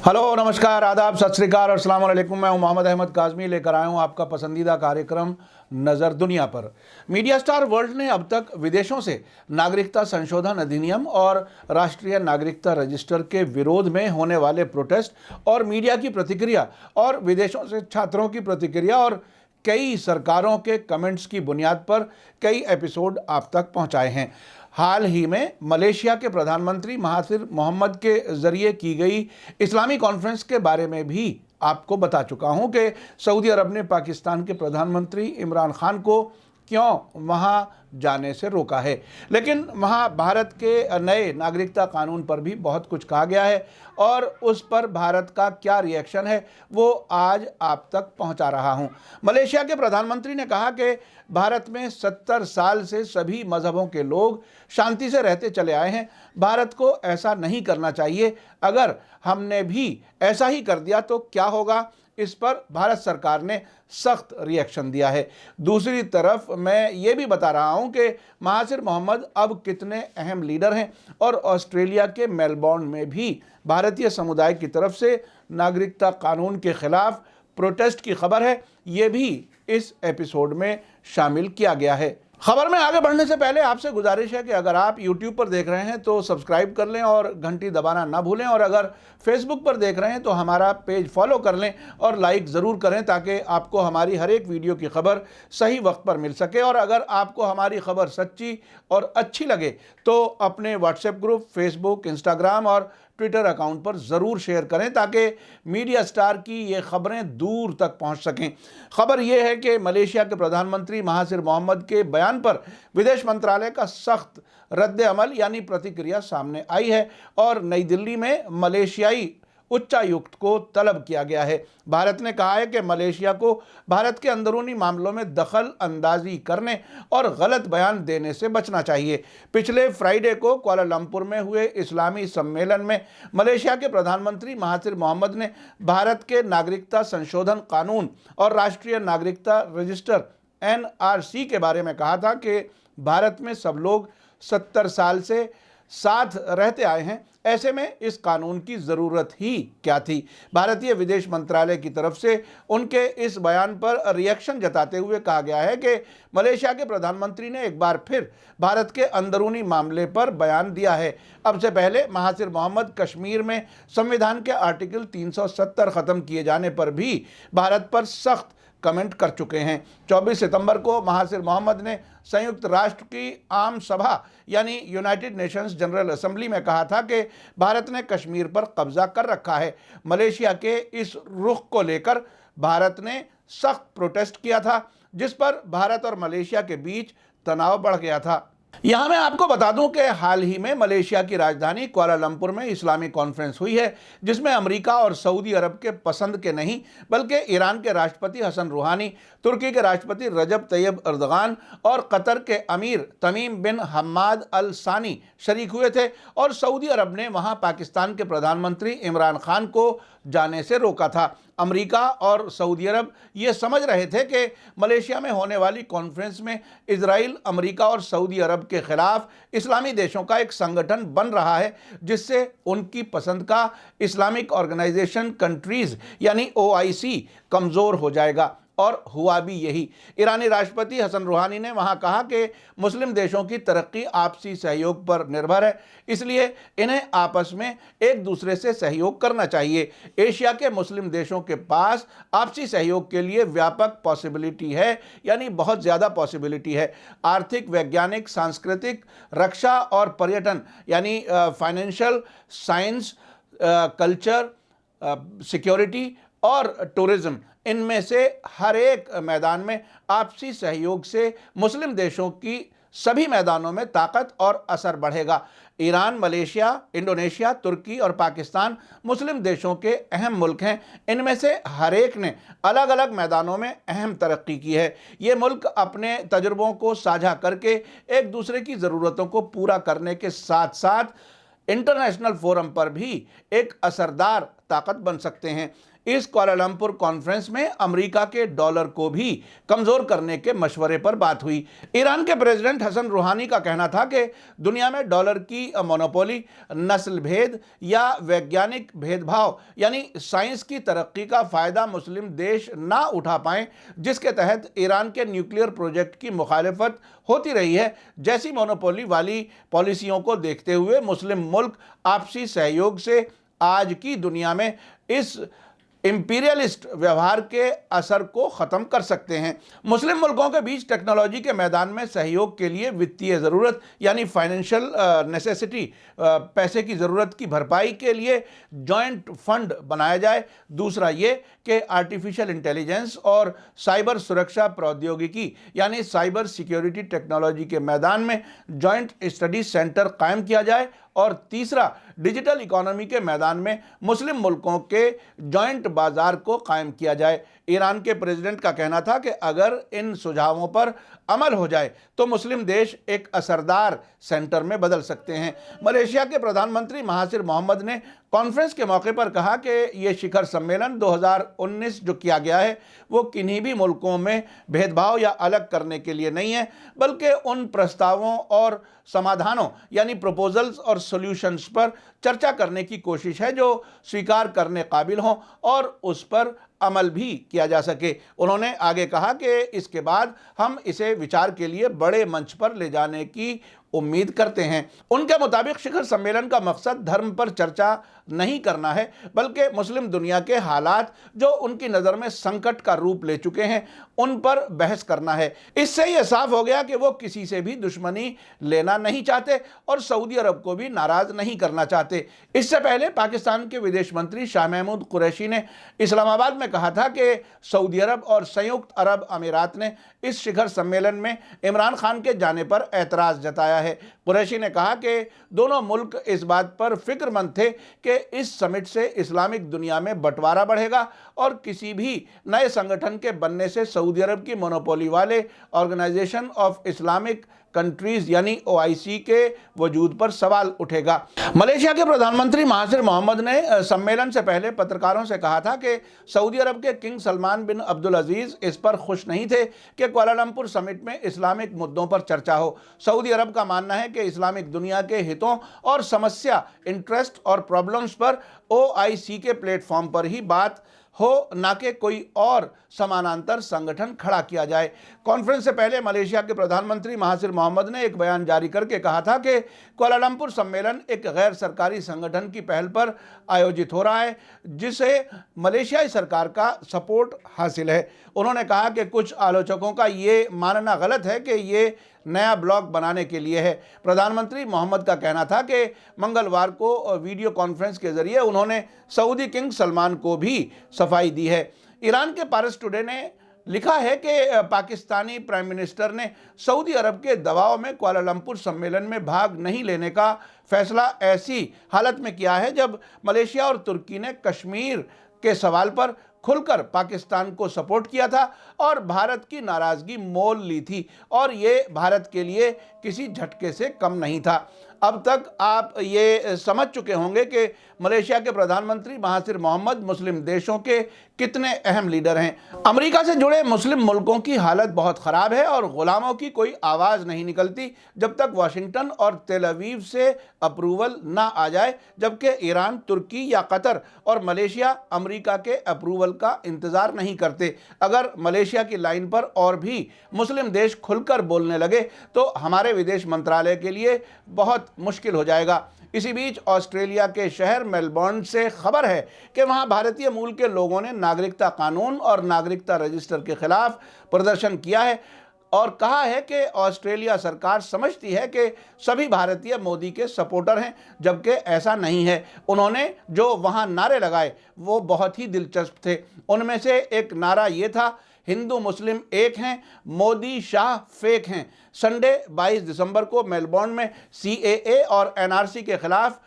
Hello, नमस्कार, आदाब, सत श्री अकाल और अस्सलाम वालेकुम। मैं हूं मोहम्मद अहमद काज़मी, लेकर आया हूं आपका पसंदीदा कार्यक्रम नज़र दुनिया पर। मीडिया स्टार वर्ल्ड ने अब तक विदेशों से नागरिकता संशोधन अधिनियम और राष्ट्रीय नागरिकता रजिस्टर के विरोध में होने वाले प्रोटेस्ट और मीडिया की प्रतिक्रिया और विदेशों से छात्रों की प्रतिक्रिया और कई सरकारों के कमेंट्स की बुनियाद पर कई एपिसोड आप तक पहुंचाए हैं। हाल ही में मलेशिया के प्रधानमंत्री महाथिर मोहम्मद के ज़रिए की गई इस्लामी कॉन्फ्रेंस के बारे में भी आपको बता चुका हूं कि सऊदी अरब ने पाकिस्तान के प्रधानमंत्री इमरान खान को क्यों वहां जाने से रोका है। लेकिन वहां भारत के नए नागरिकता कानून पर भी बहुत कुछ कहा गया है और उस पर भारत का क्या रिएक्शन है वो आज आप तक पहुंचा रहा हूं। मलेशिया के प्रधानमंत्री ने कहा कि भारत में 70 साल से सभी मजहबों के लोग शांति से रहते चले आए हैं। भारत को ऐसा नहीं करना चाहिए। अगर हमने भी ऐसा ही कर दिया तो क्या होगा, इस पर भारत सरकार ने सख्त रिएक्शन दिया है। दूसरी तरफ मैं ये भी बता रहा हूं कि महाथिर मोहम्मद अब कितने अहम लीडर हैं और ऑस्ट्रेलिया के मेलबोर्न में भी भारतीय समुदाय की तरफ से नागरिकता कानून के खिलाफ प्रोटेस्ट की खबर है। ये भी इस एपिसोड में शामिल किया गया है। खबर में आगे बढ़ने से पहले आपसे गुजारिश है कि अगर आप YouTube पर देख रहे हैं तो सब्सक्राइब कर लें और घंटी दबाना ना भूलें, और अगर Facebook पर देख रहे हैं तो हमारा पेज फॉलो कर लें और लाइक ज़रूर करें ताकि आपको हमारी हर एक वीडियो की खबर सही वक्त पर मिल सके। और अगर आपको हमारी खबर सच्ची और अच्छी लगे तो अपने व्हाट्सएप ग्रुप, फेसबुक, इंस्टाग्राम और ट्विटर अकाउंट पर ज़रूर शेयर करें ताकि मीडिया स्टार की ये खबरें दूर तक पहुंच सकें। खबर ये है कि मलेशिया के प्रधानमंत्री महाथिर मोहम्मद के बयान पर विदेश मंत्रालय का सख्त रद्द अमल यानी प्रतिक्रिया सामने आई है और नई दिल्ली में मलेशियाई उच्चायुक्त को तलब किया गया है। भारत ने कहा है कि मलेशिया को भारत के अंदरूनी मामलों में दखल अंदाजी करने और गलत बयान देने से बचना चाहिए। पिछले फ्राइडे को कुआलालंपुर में हुए इस्लामी सम्मेलन में मलेशिया के प्रधानमंत्री महाथिर मोहम्मद ने भारत के नागरिकता संशोधन कानून और राष्ट्रीय नागरिकता रजिस्टर NRC के बारे में कहा था कि भारत में सब लोग 70 साल से साथ रहते आए हैं, ऐसे में इस कानून की ज़रूरत ही क्या थी। भारतीय विदेश मंत्रालय की तरफ से उनके इस बयान पर रिएक्शन जताते हुए कहा गया है कि मलेशिया के प्रधानमंत्री ने एक बार फिर भारत के अंदरूनी मामले पर बयान दिया है। अब से पहले महाथिर मोहम्मद कश्मीर में संविधान के आर्टिकल 370 ख़त्म किए जाने पर भी भारत पर सख्त कमेंट कर चुके हैं। 24 सितंबर को महाथिर मोहम्मद ने संयुक्त राष्ट्र की आम सभा यानी यूनाइटेड नेशंस जनरल असेंबली में कहा था कि भारत ने कश्मीर पर कब्जा कर रखा है। मलेशिया के इस रुख को लेकर भारत ने सख्त प्रोटेस्ट किया था, जिस पर भारत और मलेशिया के बीच तनाव बढ़ गया था। यहाँ मैं आपको बता दूं कि हाल ही में मलेशिया की राजधानी कुआलालंपुर में इस्लामी कॉन्फ्रेंस हुई है, जिसमें अमेरिका और सऊदी अरब के पसंद के नहीं बल्कि ईरान के राष्ट्रपति हसन रूहानी, तुर्की के राष्ट्रपति रजब तैयब अर्दगान और कतर के अमीर तमीम बिन हम्माद अल सानी शरीक हुए थे। और सऊदी अरब ने वहाँ पाकिस्तान के प्रधानमंत्री इमरान खान को जाने से रोका था। अमेरिका और सऊदी अरब ये समझ रहे थे कि मलेशिया में होने वाली कॉन्फ्रेंस में इजराइल, अमेरिका और सऊदी अरब के खिलाफ इस्लामी देशों का एक संगठन बन रहा है, जिससे उनकी पसंद का इस्लामिक ऑर्गेनाइजेशन कंट्रीज़ यानी OIC कमज़ोर हो जाएगा। और हुआ भी यही। ईरानी राष्ट्रपति हसन रूहानी ने वहां कहा कि मुस्लिम देशों की तरक्की आपसी सहयोग पर निर्भर है, इसलिए इन्हें आपस में एक दूसरे से सहयोग करना चाहिए। एशिया के मुस्लिम देशों के पास आपसी सहयोग के लिए व्यापक पॉसिबिलिटी है, यानी बहुत ज़्यादा पॉसिबिलिटी है। आर्थिक, वैज्ञानिक, सांस्कृतिक, रक्षा और पर्यटन यानी फाइनेंशियल, साइंस, कल्चर, सिक्योरिटी और टूरिज्म, इनमें से हर एक मैदान में आपसी सहयोग से मुस्लिम देशों की सभी मैदानों में ताकत और असर बढ़ेगा। ईरान, मलेशिया, इंडोनेशिया, तुर्की और पाकिस्तान मुस्लिम देशों के अहम मुल्क हैं। इनमें से हर एक ने अलग अलग मैदानों में अहम तरक्की की है। ये मुल्क अपने तजुर्बों को साझा करके एक दूसरे की ज़रूरतों को पूरा करने के साथ साथ इंटरनेशनल फोरम पर भी एक असरदार ताकत बन सकते हैं। इस कुआलालंपुर कॉन्फ्रेंस में अमेरिका के डॉलर को भी कमजोर करने के मशवरे पर बात हुई। ईरान के प्रेसिडेंट हसन रूहानी का कहना था कि दुनिया में डॉलर की मोनोपोली, नस्ल भेद या वैज्ञानिक भेदभाव यानी साइंस की तरक्की का फायदा मुस्लिम देश ना उठा पाएं, जिसके तहत ईरान के न्यूक्लियर प्रोजेक्ट की मुखालिफत होती रही है, जैसी मोनोपोली वाली पॉलिसियों को देखते हुए मुस्लिम मुल्क आपसी सहयोग से आज की दुनिया में इस इंपीरियलिस्ट व्यवहार के असर को ख़त्म कर सकते हैं। मुस्लिम मुल्कों के बीच टेक्नोलॉजी के मैदान में सहयोग के लिए वित्तीय ज़रूरत यानी फाइनेंशियल नेसेसिटी, पैसे की ज़रूरत की भरपाई के लिए जॉइंट फंड बनाया जाए। दूसरा ये कि आर्टिफिशियल इंटेलिजेंस और साइबर सुरक्षा प्रौद्योगिकी यानी साइबर सिक्योरिटी टेक्नोलॉजी के मैदान में जॉइंट स्टडी सेंटर कायम किया जाए। और तीसरा, डिजिटल इकोनॉमी के मैदान में मुस्लिम मुल्कों के जॉइंट बाजार को कायम किया जाए। ईरान के प्रेसिडेंट का कहना था कि अगर इन सुझावों पर अमल हो जाए तो मुस्लिम देश एक असरदार सेंटर में बदल सकते हैं। मलेशिया के प्रधानमंत्री महाथिर मोहम्मद ने कॉन्फ्रेंस के मौके पर कहा कि ये शिखर सम्मेलन 2019 जो किया गया है वो किन्हीं भी मुल्कों में भेदभाव या अलग करने के लिए नहीं है, बल्कि उन प्रस्तावों और समाधानों यानी प्रपोजल्स और सॉल्यूशंस पर चर्चा करने की कोशिश है जो स्वीकार करने काबिल हों और उस पर अमल भी किया जा सके। उन्होंने आगे कहा कि इसके बाद हम इसे विचार के लिए बड़े मंच पर ले जाने की उम्मीद करते हैं। उनके मुताबिक शिखर सम्मेलन का मकसद धर्म पर चर्चा नहीं करना है, बल्कि मुस्लिम दुनिया के हालात जो उनकी नज़र में संकट का रूप ले चुके हैं उन पर बहस करना है। इससे यह साफ हो गया कि वो किसी से भी दुश्मनी लेना नहीं चाहते और सऊदी अरब को भी नाराज़ नहीं करना चाहते। इससे पहले पाकिस्तान के विदेश मंत्री शाह महमूद कुरैशी ने इस्लामाबाद में कहा था कि सऊदी अरब और संयुक्त अरब अमीरात ने इस शिखर सम्मेलन में इमरान खान के जाने पर एतराज़ जताया है। कुरैशी ने कहा कि दोनों मुल्क इस बात पर फिक्रमंद थे कि इस समिट से इस्लामिक दुनिया में बंटवारा बढ़ेगा और किसी भी नए संगठन के बनने से सऊदी अरब की मोनोपोली वाले ऑर्गेनाइजेशन ऑफ इस्लामिक कंट्रीज यानी OIC के वजूद पर सवाल उठेगा। मलेशिया के प्रधानमंत्री महाथिर मोहम्मद ने सम्मेलन से पहले पत्रकारों से कहा था कि सऊदी अरब के किंग सलमान बिन अब्दुल अजीज़ इस पर खुश नहीं थे कि कुआलालंपुर समिट में इस्लामिक मुद्दों पर चर्चा हो। सऊदी अरब का मानना है कि इस्लामिक दुनिया के हितों और समस्या, इंटरेस्ट और प्रॉब्लम्स पर OIC के प्लेटफॉर्म पर ही बात हो, ना कि कोई और समानांतर संगठन खड़ा किया जाए। कॉन्फ्रेंस से पहले मलेशिया के प्रधानमंत्री महाथिर मोहम्मद ने एक बयान जारी करके कहा था कि कुआलालंपुर सम्मेलन एक गैर सरकारी संगठन की पहल पर आयोजित हो रहा है जिसे मलेशियाई सरकार का सपोर्ट हासिल है। उन्होंने कहा कि कुछ आलोचकों का ये मानना गलत है कि ये नया ब्लॉग बनाने के लिए है। प्रधानमंत्री मोहम्मद का कहना था कि मंगलवार को वीडियो कॉन्फ्रेंस के जरिए उन्होंने सऊदी किंग सलमान को भी सफाई दी है। ईरान के पारस टुडे ने लिखा है कि पाकिस्तानी प्राइम मिनिस्टर ने सऊदी अरब के दबाव में कुआलालंपुर सम्मेलन में भाग नहीं लेने का फैसला ऐसी हालत में किया है जब मलेशिया और तुर्की ने कश्मीर के सवाल पर खुलकर पाकिस्तान को सपोर्ट किया था और भारत की नाराज़गी मोल ली थी और ये भारत के लिए किसी झटके से कम नहीं था। अब तक आप ये समझ चुके होंगे कि मलेशिया के प्रधानमंत्री महाथिर मोहम्मद मुस्लिम देशों के कितने अहम लीडर हैं। अमेरिका से जुड़े मुस्लिम मुल्कों की हालत बहुत ख़राब है और ग़ुलामों की कोई आवाज़ नहीं निकलती जब तक वाशिंगटन और तेल अवीव से अप्रूवल ना आ जाए, जबकि ईरान, तुर्की या कतर और मलेशिया अमेरिका के अप्रूवल का इंतज़ार नहीं करते। अगर मलेशिया की लाइन पर और भी मुस्लिम देश खुलकर बोलने लगे तो हमारे विदेश मंत्रालय के लिए बहुत मुश्किल हो जाएगा। इसी बीच ऑस्ट्रेलिया के शहर मेलबर्न से खबर है कि वहां भारतीय मूल के लोगों ने नागरिकता कानून और नागरिकता रजिस्टर के खिलाफ प्रदर्शन किया है और कहा है कि ऑस्ट्रेलिया सरकार समझती है कि सभी भारतीय मोदी के सपोर्टर हैं, जबकि ऐसा नहीं है। उन्होंने जो वहां नारे लगाए वो बहुत ही दिलचस्प थे। उनमें से एक नारा ये था, हिंदू मुस्लिम एक हैं, मोदी शाह फेक हैं। संडे 22 दिसंबर को मेलबर्न में CAA और NRC के खिलाफ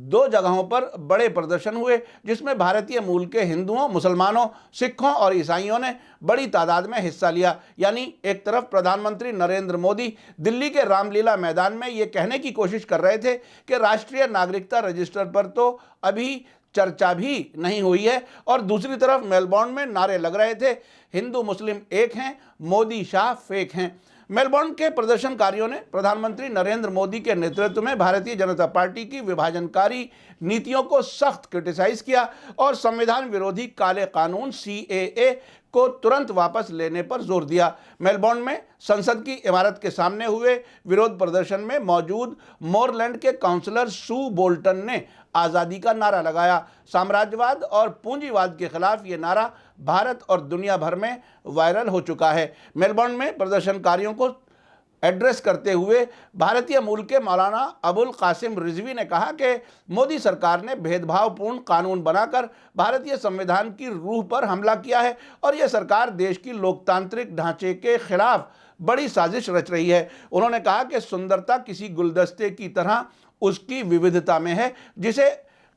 2 जगहों पर बड़े प्रदर्शन हुए जिसमें भारतीय मूल के हिंदुओं, मुसलमानों, सिखों और ईसाइयों ने बड़ी तादाद में हिस्सा लिया। यानी एक तरफ प्रधानमंत्री नरेंद्र मोदी दिल्ली के रामलीला मैदान में ये कहने की कोशिश कर रहे थे कि राष्ट्रीय नागरिकता रजिस्टर पर तो अभी चर्चा भी नहीं हुई है। और दूसरी तरफ मेलबोर्न में नारे लग रहे थे, हिंदू मुस्लिम एक हैं, मोदी शाह फेक हैं। मेलबोर्न के प्रदर्शनकारियों ने प्रधानमंत्री नरेंद्र मोदी के नेतृत्व में भारतीय जनता पार्टी की विभाजनकारी नीतियों को सख्त क्रिटिसाइज किया और संविधान विरोधी काले कानून CAA को तुरंत वापस लेने पर जोर दिया। मेलबोर्न में संसद की इमारत के सामने हुए विरोध प्रदर्शन में मौजूद मोरलैंड के काउंसलर सू बोल्टन ने आज़ादी का नारा लगाया। साम्राज्यवाद और पूंजीवाद के खिलाफ ये नारा भारत और दुनिया भर में वायरल हो चुका है। मेलबोर्न में प्रदर्शनकारियों को एड्रेस करते हुए भारतीय मूल के मौलाना अबुल कासिम रिजवी ने कहा कि मोदी सरकार ने भेदभावपूर्ण कानून बनाकर भारतीय संविधान की रूह पर हमला किया है और यह सरकार देश की लोकतांत्रिक ढांचे के खिलाफ बड़ी साजिश रच रही है। उन्होंने कहा कि सुंदरता किसी गुलदस्ते की तरह उसकी विविधता में है, जिसे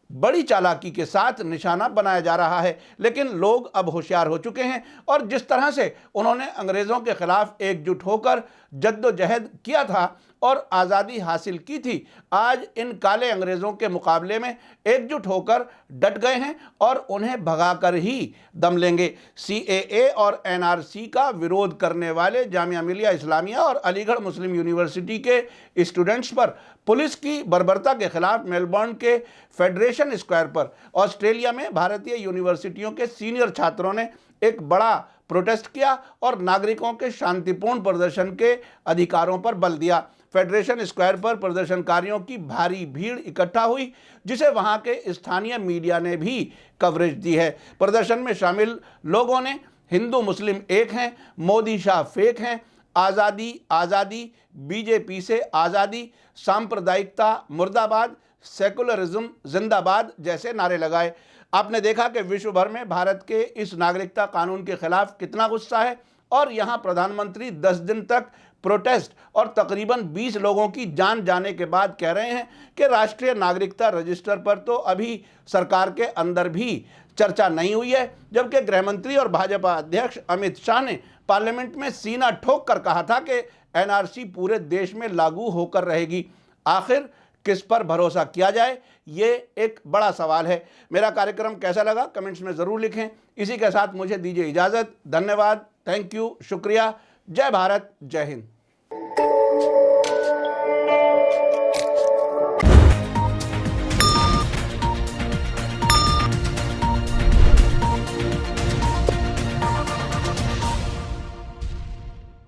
बड़ी चालाकी के साथ निशाना बनाया जा रहा है। लेकिन लोग अब होशियार हो चुके हैं और जिस तरह से उन्होंने अंग्रेज़ों के खिलाफ एकजुट होकर जद्दोजहद किया था और आज़ादी हासिल की थी, आज इन काले अंग्रेज़ों के मुकाबले में एकजुट होकर डट गए हैं और उन्हें भगाकर ही दम लेंगे। CAA और NRC का विरोध करने वाले जामिया मिलिया इस्लामिया और अलीगढ़ मुस्लिम यूनिवर्सिटी के स्टूडेंट्स पर पुलिस की बर्बरता के खिलाफ मेलबोर्न के फेडरेशन स्क्वायर पर ऑस्ट्रेलिया में भारतीय यूनिवर्सिटियों के सीनियर छात्रों ने एक बड़ा प्रोटेस्ट किया और नागरिकों के शांतिपूर्ण प्रदर्शन के अधिकारों पर बल दिया। फेडरेशन स्क्वायर पर प्रदर्शनकारियों की भारी भीड़ इकट्ठा हुई, जिसे वहां के स्थानीय मीडिया ने भी कवरेज दी है। प्रदर्शन में शामिल लोगों ने हिंदू मुस्लिम एक हैं, मोदी शाह फेक हैं, आज़ादी आज़ादी, BJP से आज़ादी, सांप्रदायिकता मुर्दाबाद, सेकुलरिज्म जिंदाबाद जैसे नारे लगाए। आपने देखा कि विश्व भर में भारत के इस नागरिकता कानून के खिलाफ कितना गुस्सा है और यहाँ प्रधानमंत्री 10 दिन तक प्रोटेस्ट और तकरीबन 20 लोगों की जान जाने के बाद कह रहे हैं कि राष्ट्रीय नागरिकता रजिस्टर पर तो अभी सरकार के अंदर भी चर्चा नहीं हुई है, जबकि गृहमंत्री और भाजपा अध्यक्ष अमित शाह ने पार्लियामेंट में सीना ठोक कर कहा था कि NRC पूरे देश में लागू होकर रहेगी। आखिर किस पर भरोसा किया जाए, ये एक बड़ा सवाल है। मेरा कार्यक्रम कैसा लगा कमेंट्स में ज़रूर लिखें। इसी के साथ मुझे दीजिए इजाज़त। धन्यवाद, थैंक यू, शुक्रिया। जय भारत, जय हिंद।